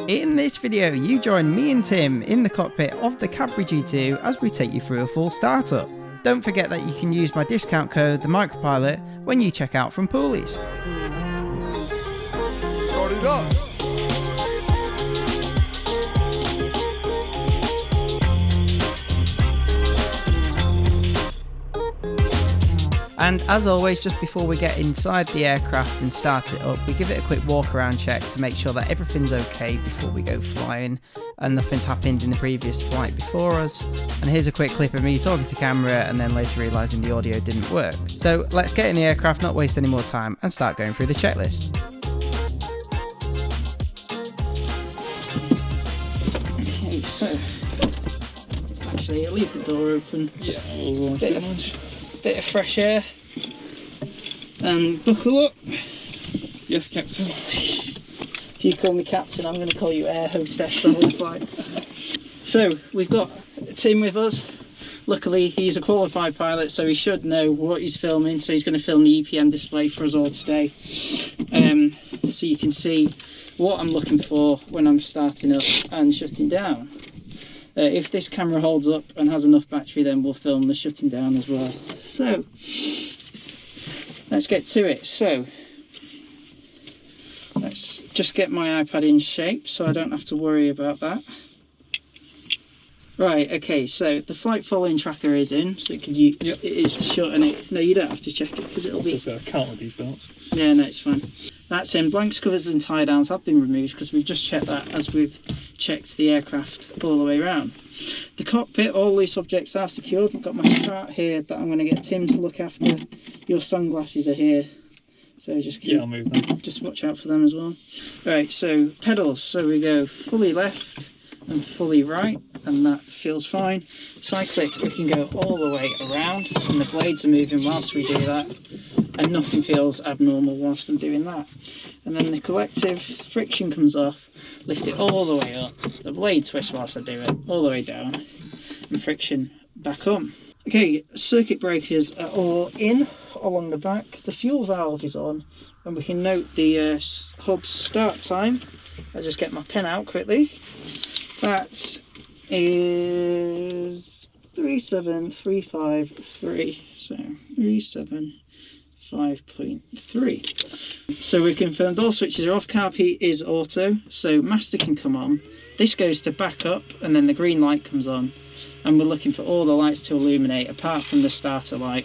In this video, you join me and Tim in the cockpit of the Cabri G2 as we take you through a full startup. Don't forget that you can use my discount code, the Micropilot, when you check out from Poolies. Start it up. And as always, just before we get inside the aircraft and start it up, we give it a quick walk around check to make sure that everything's okay before we go flying and nothing's happened in the previous flight before us. And here's a quick clip of me talking to camera and then later realising the audio didn't work. So let's get in the aircraft, not waste any more time, and start going through the checklist. Okay, so actually I'll leave the door open. Yeah, bit of fresh air and buckle up. Yes, Captain. If you call me Captain, I'm going to call you air hostess the whole flight. So we've got Tim with us. Luckily he's a qualified pilot, so he should know what he's filming, so he's going to film the EPM display for us all today, so you can see what I'm looking for when I'm starting up and shutting down. If this camera holds up and has enough battery, then we'll film the shutting down as well. So let's get to it. So let's just get my iPad in shape so I don't have to worry about that. Right, okay, so the flight following tracker is in, so it is shut, and no, you don't have to check it because it'll be... I can't with these belts. Yeah, no, it's fine. That's in. Blanks, covers and tie downs have been removed because we've just checked that as we've checked the aircraft all the way around. The cockpit, all these objects are secured. I've got my chart here that I'm going to get Tim to look after. Your sunglasses are here, so just I'll move them. Just watch out for them as well. Right, so pedals. So we go fully left and fully right, and that feels fine. Cyclic, we can go all the way around, and the blades are moving whilst we do that, and nothing feels abnormal whilst I'm doing that. And then the collective, friction comes off, lift it all the way up, the blade twist whilst I do it, all the way down, and friction back on. Okay, circuit breakers are all in along the back, the fuel valve is on, and we can note the hub's start time. I'll just get my pen out quickly. That is 37353, so 375.3. So we confirmed all switches are off, carb heat is auto, so master can come on. This goes to backup and then the green light comes on, and we're looking for all the lights to illuminate apart from the starter light,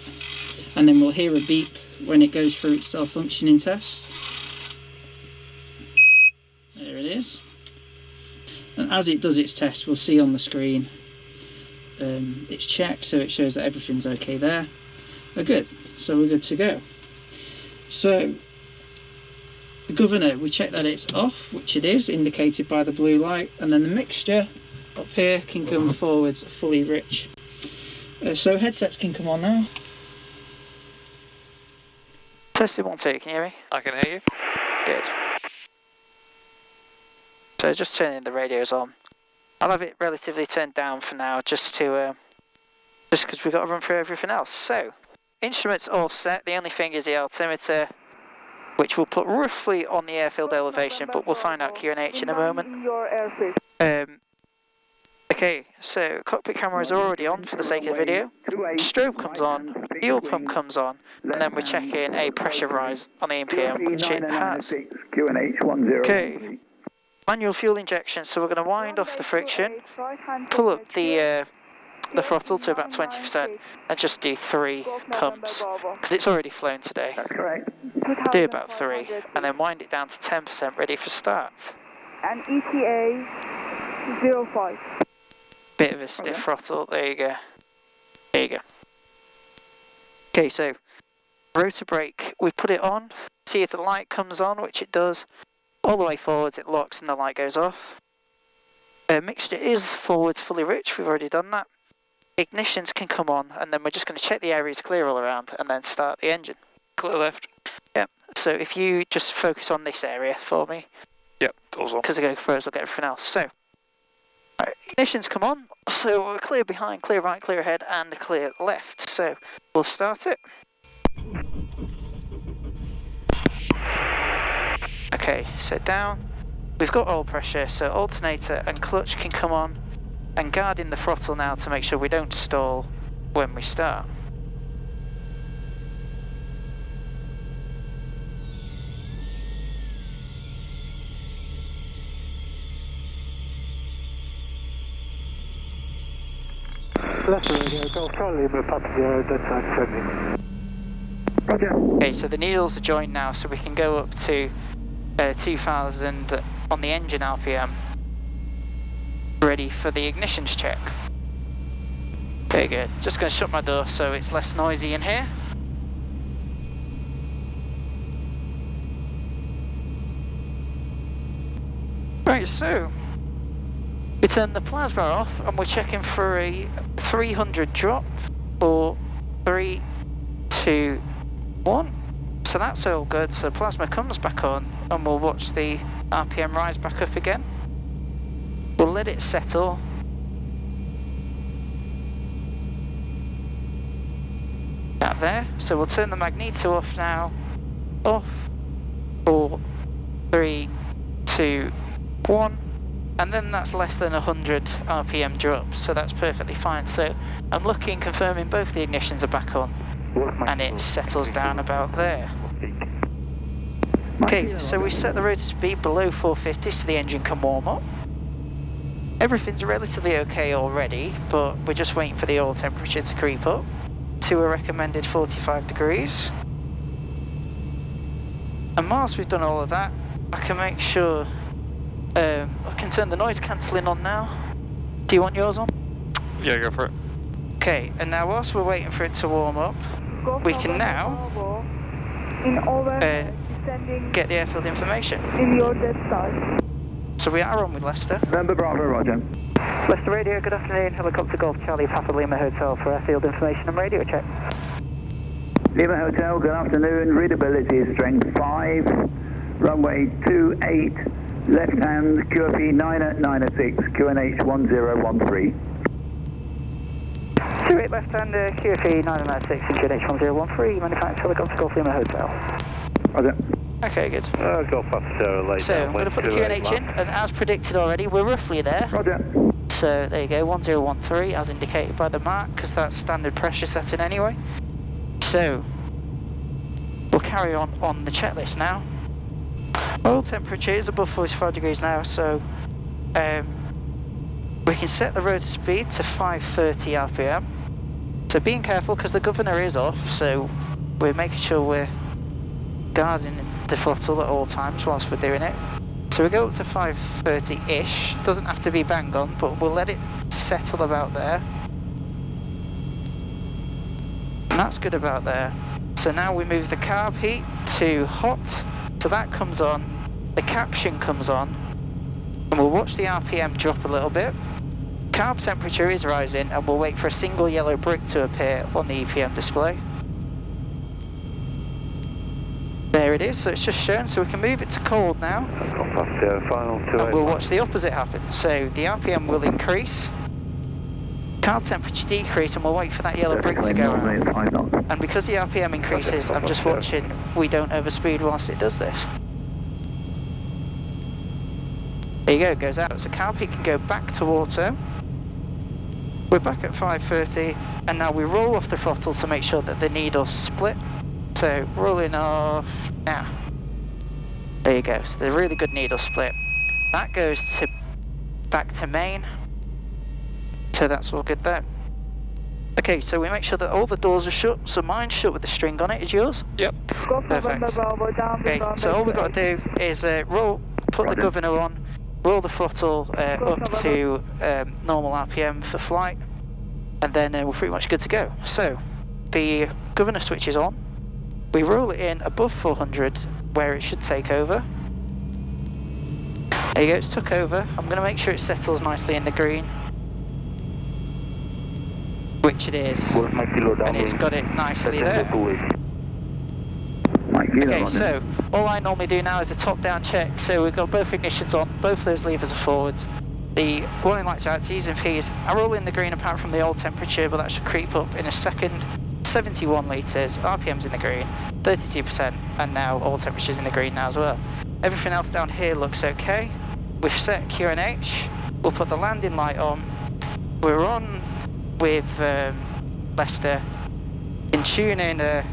and then we'll hear a beep when it goes through its self-functioning test. There it is. And as it does its test, we'll see on the screen it's checked, so it shows that everything's okay there. We're good, so we're good to go. So the governor, we check that it's off, which it is, indicated by the blue light, and then the mixture up here can come forwards fully rich. So headsets can come on now. Testing 1 2, can you hear me? I can hear you. Good. So just turning the radios on. I'll have it relatively turned down for now, just because we've got to run through everything else. So, instruments all set. The only thing is the altimeter, which we'll put roughly on the airfield elevation, but we'll find out QNH in a moment. Okay, so cockpit cameras are already on for the sake of the video. Strobe comes on, fuel pump comes on, and then we're checking a pressure rise on the EPM, which it has. Okay. Manual fuel injection, so we're going to wind off the friction, pull up the throttle to about 20% and just do 3 pumps, because it's already flown today. That's correct. Do about 3, and then wind it down to 10% ready for start. And ETA 05. Bit of a stiff throttle, there you go. There you go. Okay, so rotor brake, we put it on, see if the light comes on, which it does. All the way forwards it locks and the light goes off. Mixture is forwards fully rich, we've already done that. Ignitions can come on, and then we're just going to check the area is clear all around and then start the engine. Clear left. Yep, so if you just focus on this area for me. Yep, doors on. Because I go first, I'll get everything else. So, right, ignitions come on, so we're clear behind, clear right, clear ahead, and clear left. So, we'll start it. Okay, so down, we've got oil pressure, so alternator and clutch can come on, and guarding the throttle now to make sure we don't stall when we start. Left radio, Golf Charlie, Lima, Papa Zero, dead side 70. Roger. Okay, so the needles are joined now, so we can go up to 2000 on the engine RPM. Ready for the ignitions check. Very good. Just going to shut my door so it's less noisy in here. Right, so we turn the plasma off and we're checking for a 300 drop for 3, 2, 1. So that's all good. So plasma comes back on and we'll watch the RPM rise back up again. We'll let it settle. That there. So we'll turn the magneto off now. Off. 4, 3, 2, 1. And then that's less than 100 RPM drop, so that's perfectly fine. So I'm looking, confirming both the ignitions are back on, and it settles down about there. Okay, so we set the rotor speed below 450 so the engine can warm up. Everything's relatively okay already, but we're just waiting for the oil temperature to creep up to a recommended 45 degrees. And whilst we've done all of that, I can make sure I can turn the noise cancelling on now. Do you want yours on? Yeah, go for it. Okay, and now whilst we're waiting for it to warm up, we can now get the airfield information. In your dead side. So we are on with Leicester. November Bravo, Roger. Leicester Radio, good afternoon. Helicopter Golf Charlie, Papa Lima Hotel for airfield information and radio check. Lima Hotel, good afternoon. Readability is strength 5. Runway 28. Left hand, QFE 906, QNH 1013. 28 left hand, QFE 906 and QNH 1013, manufactured Helicopter Golf Lima Hotel. Roger. Okay, good. Golf Papa late. So I'm going to put the QNH in, and as predicted already, we're roughly there. Roger. So there you go, 1013 as indicated by the mark, because that's standard pressure setting anyway. So we'll carry on the checklist now. Oil temperature is above 45 degrees now, so we can set the rotor speed to 530 RPM. So being careful because the governor is off, so we're making sure we're guarding the throttle at all times whilst we're doing it. So we go up to 530-ish, doesn't have to be bang on, but we'll let it settle about there. And that's good about there. So now we move the carb heat to hot, so that comes on, the caption comes on, and we'll watch the RPM drop a little bit. Carb temperature is rising, and we'll wait for a single yellow brick to appear on the EPM display. There it is, so it's just shown, so we can move it to cold now. And we'll watch the opposite happen. So the RPM will increase, carb temperature decrease, and we'll wait for that yellow brick to go out. And because the RPM increases, I'm just watching we don't overspeed whilst it does this. There you go, it goes out. So carb heat can go back to auto. We're back at 530, and now we roll off the throttle to make sure that the needles split. So rolling off now. There you go. So the really good needle split. That goes to back to main. So that's all good there. Okay, so we make sure that all the doors are shut. So mine's shut with the string on it. Is yours? Yep. Perfect. Okay, so all we've got to do is put the governor on, roll the throttle up to normal RPM for flight, and then we're pretty much good to go. So the governor switch is on. We roll it in above 400 where it should take over. There you go, it's took over. I'm going to make sure it settles nicely in the green, which it is, and it's got it nicely there. Okay, so all I normally do now is a top-down check. So we've got both ignitions on, both of those levers are forwards. The warning lights are out, T's and P's. I roll in the green apart from the oil temperature, but that should creep up in a second. 71 litres, RPM's in the green, 32%, and now oil temperature's in the green now as well. Everything else down here looks okay. we've set QNH, we'll put the landing light on, we're on with Leicester, in tune in the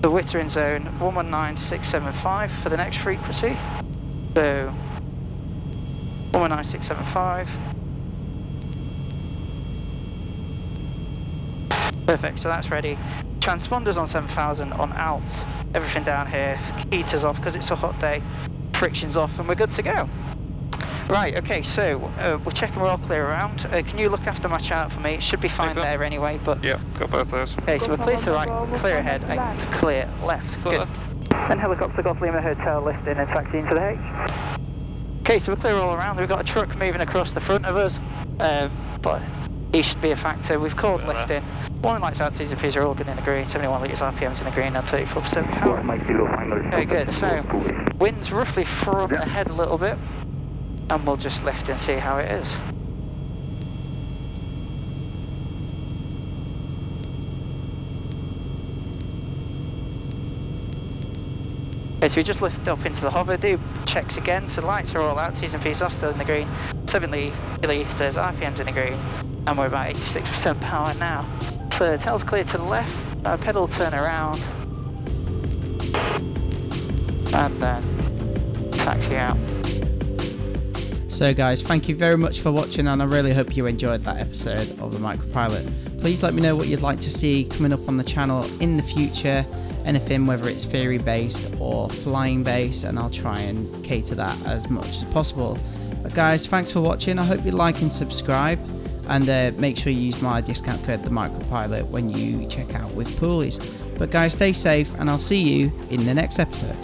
Wittering zone 119675 for the next frequency. So 119675. Perfect, so that's ready. Transponders on 7000 on alt, everything down here, heaters off because it's a hot day, friction's off, and we're good to go. Right, okay, so we're checking we're all clear around. Can you look after my chart for me? It should be fine there anyway, but... Yeah, got both those. Okay, so we're clear to right, clear ahead, and to clear left. Good. And helicopter Golf Lima Hotel lifting and taxiing to the H. Okay, so we're clear all around. We've got a truck moving across the front of us, but he should be a factor. We've called lifting. Warning lights out, T's and P's are all good in the green. 71 litres RPMs in the green and 34% power. Okay, good. So, wind's roughly from ahead a little bit, and we'll just lift and see how it is. Okay, so we just lift up into the hover, do checks again, so the lights are all out, T's and P's are still in the green, 70 litres, RPM's in the green, and we're about 86% power now. So the tail's clear to the left, pedal turn around, and then taxi out. So guys, thank you very much for watching, and I really hope you enjoyed that episode of the Micropilot. Please let me know what you'd like to see coming up on the channel in the future, anything whether it's theory based or flying based, and I'll try and cater that as much as possible. But guys, thanks for watching. I hope you like and subscribe, and make sure you use my discount code, the Micropilot, when you check out with Poolies. But guys, stay safe, and I'll see you in the next episode.